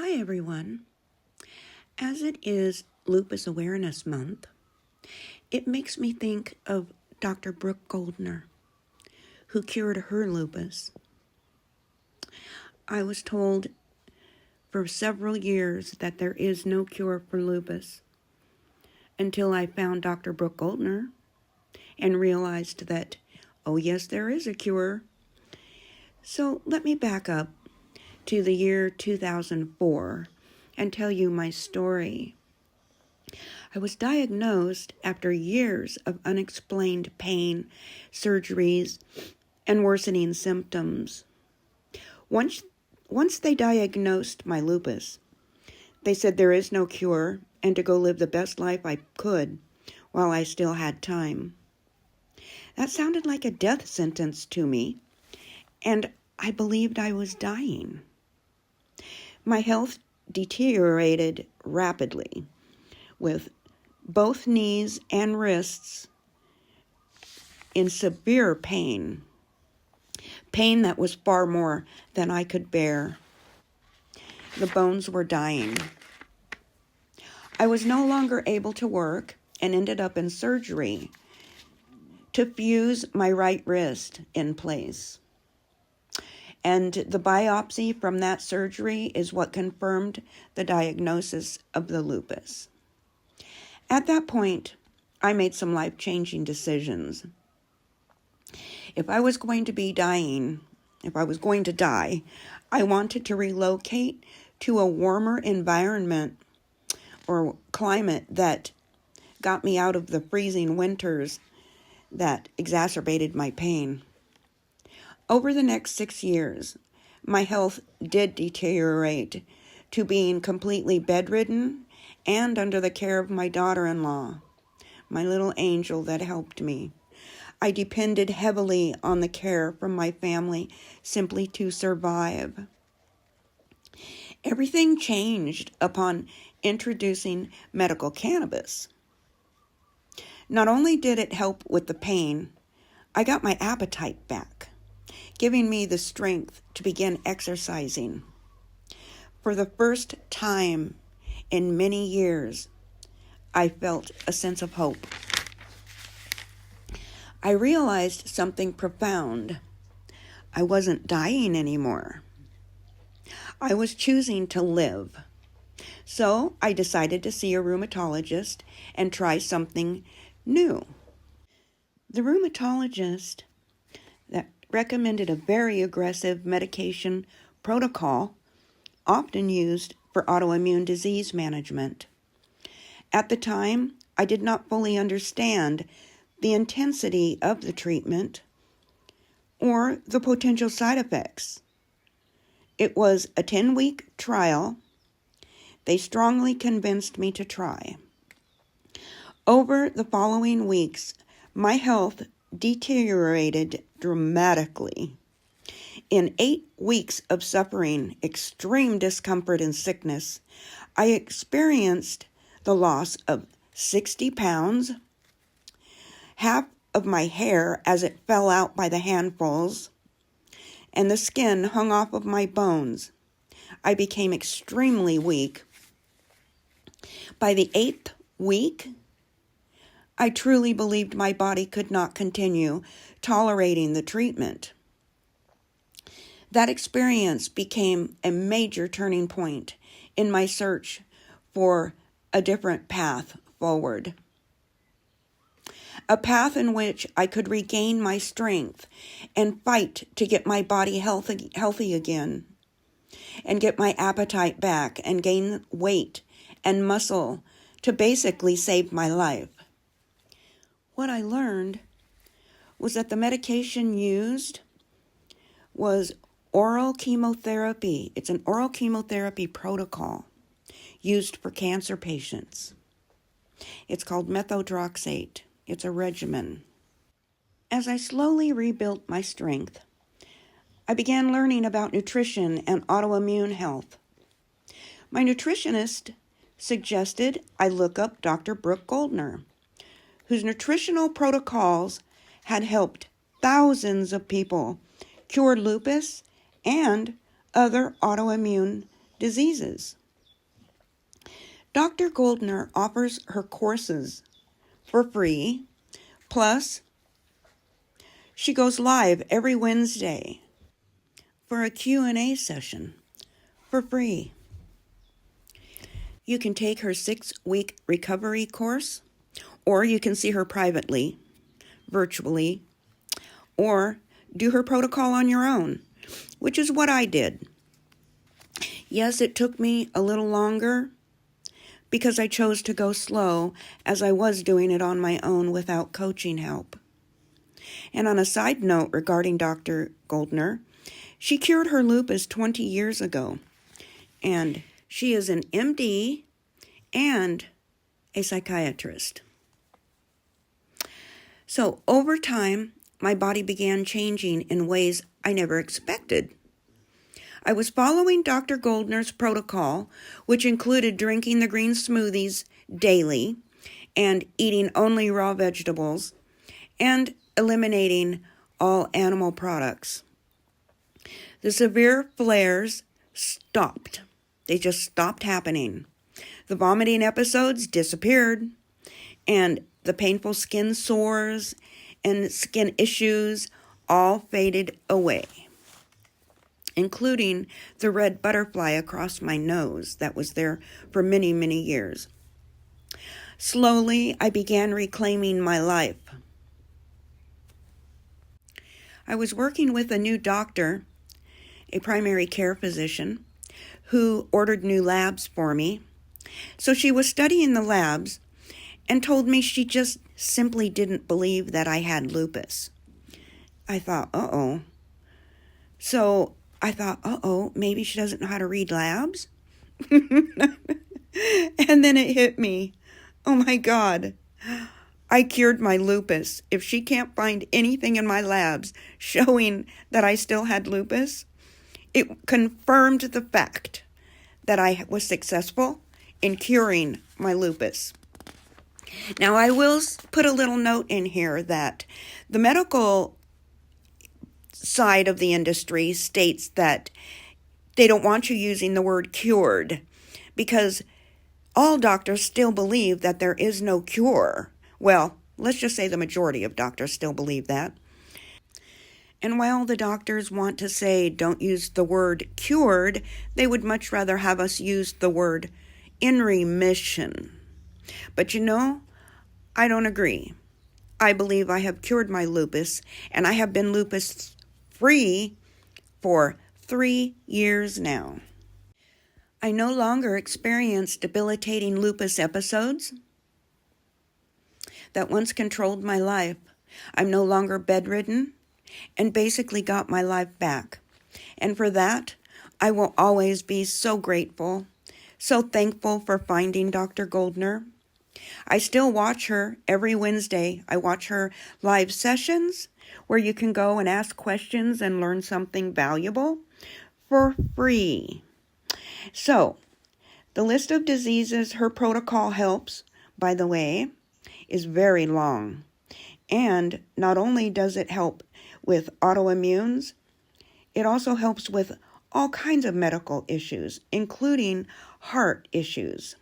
Hi everyone. As it is Lupus Awareness Month, it makes me think of Dr. Brooke Goldner, who cured her lupus. I was told for several years that there is no cure for lupus until I found Dr. Brooke Goldner and realized that, oh yes, there is a cure. So let me back up to the year 2004 and tell you my story. I was diagnosed after years of unexplained pain, surgeries, and worsening symptoms. Once they diagnosed my lupus, they said there is no cure and to go live the best life I could while I still had time. That sounded like a death sentence to me, and I believed I was dying. My health deteriorated rapidly, with both knees and wrists in severe pain that was far more than I could bear. The bones were dying. I was no longer able to work and ended up in surgery to fuse my right wrist in place. And the biopsy from that surgery is what confirmed the diagnosis of the lupus. At that point, I made some life-changing decisions. If I was going to die, I wanted to relocate to a warmer environment or climate that got me out of the freezing winters that exacerbated my pain. Over the next 6 years, my health did deteriorate to being completely bedridden and under the care of my daughter-in-law, my little angel that helped me. I depended heavily on the care from my family simply to survive. Everything changed upon introducing medical cannabis. Not only did it help with the pain, I got my appetite back, giving me the strength to begin exercising. For the first time in many years, I felt a sense of hope. I realized something profound. I wasn't dying anymore. I was choosing to live. So I decided to see a rheumatologist and try something new. The rheumatologist that recommended a very aggressive medication protocol often used for autoimmune disease management. At the time, I did not fully understand the intensity of the treatment or the potential side effects. It was a 10-week trial. They strongly convinced me to try. Over the following weeks, my health deteriorated dramatically. In 8 weeks of suffering extreme discomfort and sickness, I experienced the loss of 60 pounds, half of my hair as it fell out by the handfuls, and the skin hung off of my bones. I became extremely weak. By the 8th week, I truly believed my body could not continue tolerating the treatment. That experience became a major turning point in my search for a different path forward. A path in which I could regain my strength and fight to get my body healthy again, and get my appetite back and gain weight and muscle to basically save my life. What I learned was that the medication used was oral chemotherapy. It's an oral chemotherapy protocol used for cancer patients. It's called methotrexate. It's a regimen. As I slowly rebuilt my strength, I began learning about nutrition and autoimmune health. My nutritionist suggested I look up Dr. Brooke Goldner, whose nutritional protocols had helped thousands of people cure lupus and other autoimmune diseases. Dr. Goldner offers her courses for free, plus she goes live every Wednesday for a Q&A session for free. You can take her 6-week recovery course, or you can see her privately, virtually, or do her protocol on your own, which is what I did. Yes, it took me a little longer because I chose to go slow, as I was doing it on my own without coaching help. And on a side note regarding Dr. Goldner, she cured her lupus 20 years ago, and she is an MD and a psychiatrist. So over time, my body began changing in ways I never expected. I was following Dr. Goldner's protocol, which included drinking the green smoothies daily and eating only raw vegetables and eliminating all animal products. The severe flares stopped. They just stopped happening. The vomiting episodes disappeared, and the painful skin sores and skin issues all faded away, including the red butterfly across my nose that was there for many, many years. Slowly, I began reclaiming my life. I was working with a new doctor, a primary care physician, who ordered new labs for me. So she was studying the labs and told me she just simply didn't believe that I had lupus. I thought, uh-oh. So I thought, maybe she doesn't know how to read labs? And then it hit me. Oh my God. I cured my lupus. If she can't find anything in my labs showing that I still had lupus, it confirmed the fact that I was successful in curing my lupus. Now, I will put a little note in here that the medical side of the industry states that they don't want you using the word cured because all doctors still believe that there is no cure. Well, let's just say the majority of doctors still believe that. And while the doctors want to say don't use the word cured, they would much rather have us use the word in remission. But I don't agree. I believe I have cured my lupus, and I have been lupus free for 3 years now. I no longer experience debilitating lupus episodes that once controlled my life. I'm no longer bedridden and basically got my life back. And for that, I will always be so grateful, so thankful for finding Dr. Goldner. I still watch her every Wednesday. I watch her live sessions where you can go and ask questions and learn something valuable for free. So, the list of diseases her protocol helps, by the way, is very long. And not only does it help with autoimmunes, it also helps with all kinds of medical issues, including heart issues.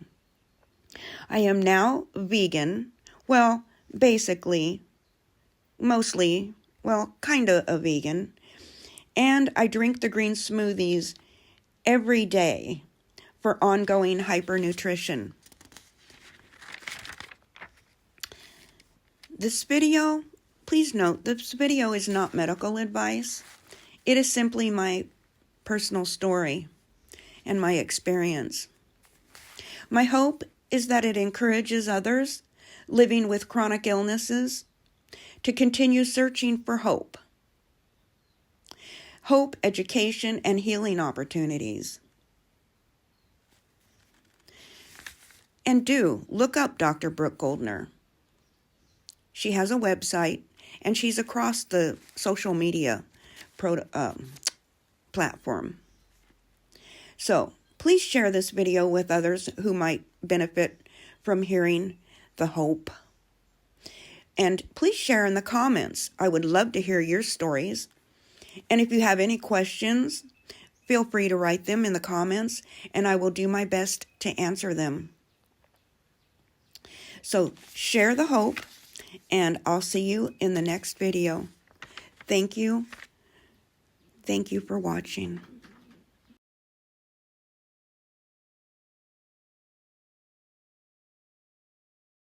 I am now vegan. Well, basically, mostly, kind of a vegan. And I drink the green smoothies every day for ongoing hypernutrition. This video, please note, this video is not medical advice. It is simply my personal story and my experience. My hope is that it encourages others living with chronic illnesses to continue searching for hope. Hope, education, and healing opportunities. And do look up Dr. Brooke Goldner. She has a website, and she's across the social media platform. So, please share this video with others who might benefit from hearing the hope. And please share in the comments. I would love to hear your stories. And if you have any questions feel free to write them in the comments, and I will do my best to answer them. So share the hope, and I'll see you in the next video. Thank you. Thank you for watching.